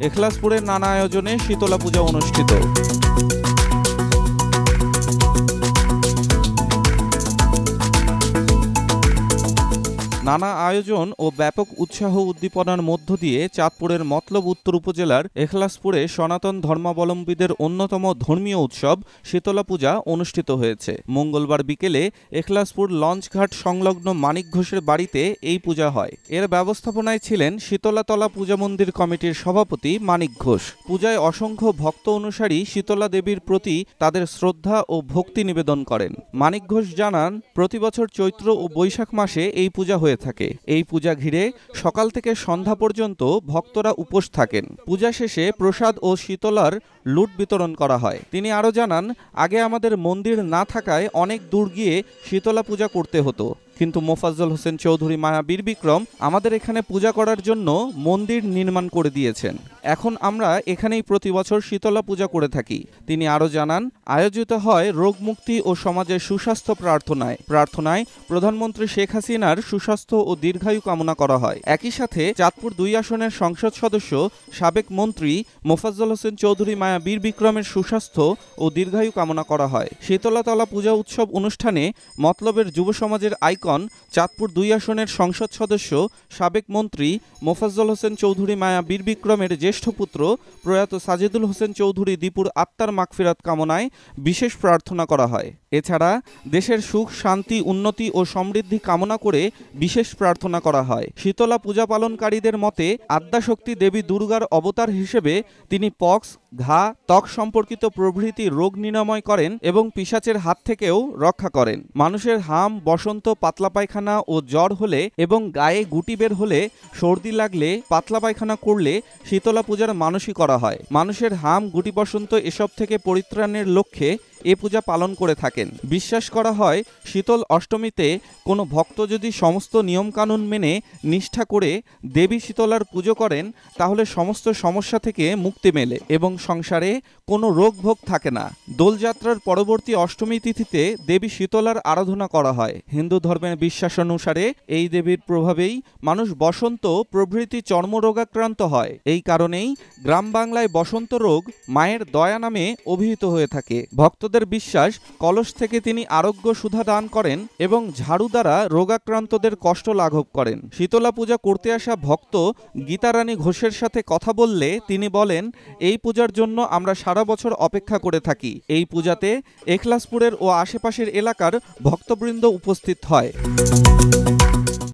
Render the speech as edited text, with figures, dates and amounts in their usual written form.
এখলাসপুরের নানা আয়োজনে শীতলা পূজা অনুষ্ঠিত। নানা আয়োজন ও ব্যাপক উৎসাহ উদ্দীপনার মধ্য দিয়ে চাঁদপুরের মতলব উত্তর উপজেলার এখলাসপুরে সনাতন ধর্মাবলম্বীদের অন্যতম ধর্মীয় উৎসব শীতলা পূজা অনুষ্ঠিত হয়েছে। মঙ্গলবার বিকেলে এখলাসপুর লঞ্চঘাট সংলগ্ন মানিক ঘোষের বাড়িতে এই পূজা হয়। এর ব্যবস্থাপনায় ছিলেন শীতলাতলা পূজা মন্দির কমিটির সভাপতি মানিক ঘোষ। পূজায় অসংখ্য ভক্ত অনুসারী শীতলা দেবীর প্রতি তাদের শ্রদ্ধা ও ভক্তি নিবেদন করেন। মানিক ঘোষ জানান, প্রতিবছর চৈত্র ও বৈশাখ মাসে এই পূজা হয়ে থাকে। এই পূজা ঘিরে সকাল থেকে সন্ধ্যা পর্যন্ত ভক্তরা উপোস থাকেন। পূজা শেষে প্রসাদ ও শীতলার লুট বিতরণ করা হয়। তিনি আরও জানান, আগে আমাদের মন্দির না থাকায় অনেক দূর গিয়ে শীতলা পূজা করতে হতো, কিন্তু মোফাজ্জল হোসেন চৌধুরী মায়া বীর বিক্রম আমাদের এখানে পূজা করার জন্য মন্দির নির্মাণ করে দিয়েছেন। এখন আমরা এখানেই প্রতি বছর শীতলা পূজা করে থাকি। তিনি আরও জানান, আয়োজিত হয় রোগমুক্তি ও সমাজের সুস্বাস্থ্য প্রার্থনায় প্রধানমন্ত্রী শেখ হাসিনার সুস্বাস্থ্য ও দীর্ঘায়ু কামনা করা হয়। একই সাথে চাঁদপুর 2 আসনের সংসদ সদস্য সাবেক মন্ত্রী মোফাজ্জল হোসেন চৌধুরী মায়া বীর বিক্রমের সুস্বাস্থ্য ও দীর্ঘায়ু কামনা করা হয়। শীতলাতলা পূজা উৎসব অনুষ্ঠানে মতলবের যুব সমাজের আইকন চাঁদপুর 2 আসনের সংসদ সদস্য সাবেক মন্ত্রী মোফাজ্জল হোসেন চৌধুরী মায়া বীর বিক্রমের জ্যেষ্ঠ পুত্র প্রয়াত সাজিদুল হোসেন চৌধুরী দীপুর আত্মার মাগফিরাত কামনায় বিশেষ প্রার্থনা করা হয়। এছাড়া দেশের সুখ, শান্তি, উন্নতি ও সমৃদ্ধি কামনা করে বিশেষ প্রার্থনা করা হয়। শীতলা পূজা পালনকারীদের মতে আদ্যাশক্তি দেবী দুর্গার অবতার হিসেবে তিনি পক্স, ঘা, ত্বক সম্পর্কিত প্রভৃতি রোগ নিরাময় করেন এবং পিশাচের হাত থেকেও রক্ষা করেন। মানুষের হাম, বসন্ত, পাতলা পায়খানা ও জ্বর হলে এবং গায়ে গুটি বের হলে, সর্দি লাগলে, পাতলা পায়খানা করলে শীতলা পূজার মানসী করা হয়। মানুষের হাম, গুটি, বসন্ত এসব থেকে পরিত্রাণের লক্ষ্যে এ পূজা পালন করে থাকেন। বিশ্বাস করা হয়, শীতল অষ্টমীতে কোনো ভক্ত যদি সমস্ত নিয়মকানুন মেনে নিষ্ঠা করে দেবী শীতলার পুজো করেন তাহলে সমস্ত সমস্যা থেকে মুক্তি মেলে এবং সংসারে কোনো রোগ ভোগ থাকে না। দোলযাত্রার পরবর্তী অষ্টমী তিথিতে দেবী শীতলার আরাধনা করা হয়। হিন্দু ধর্মের বিশ্বাস অনুসারে এই দেবীর প্রভাবেই মানুষ বসন্ত প্রভৃতি চর্মরোগাক্রান্ত হয়। এই কারণেই গ্রাম বাংলায় বসন্ত রোগ মায়ের দয়া নামে অভিহিত হয়ে থাকে। ভক্তদের বিশ্বাস, কলস থেকে তিনি আরোগ্য সুধা দান করেন এবং ঝাড়ু দ্বারা রোগাক্রান্তদের কষ্ট লাঘব করেন। শীতলা পূজা করতে আসা ভক্ত গীতারানী ঘোষের সাথে কথা বললে তিনি বলেন, এই পূজার জন্য আমরা সারা বছর অপেক্ষা করে থাকি। এই পূজাতে এখলাসপুরের ও আশেপাশের এলাকার ভক্তবৃন্দ উপস্থিত হয়।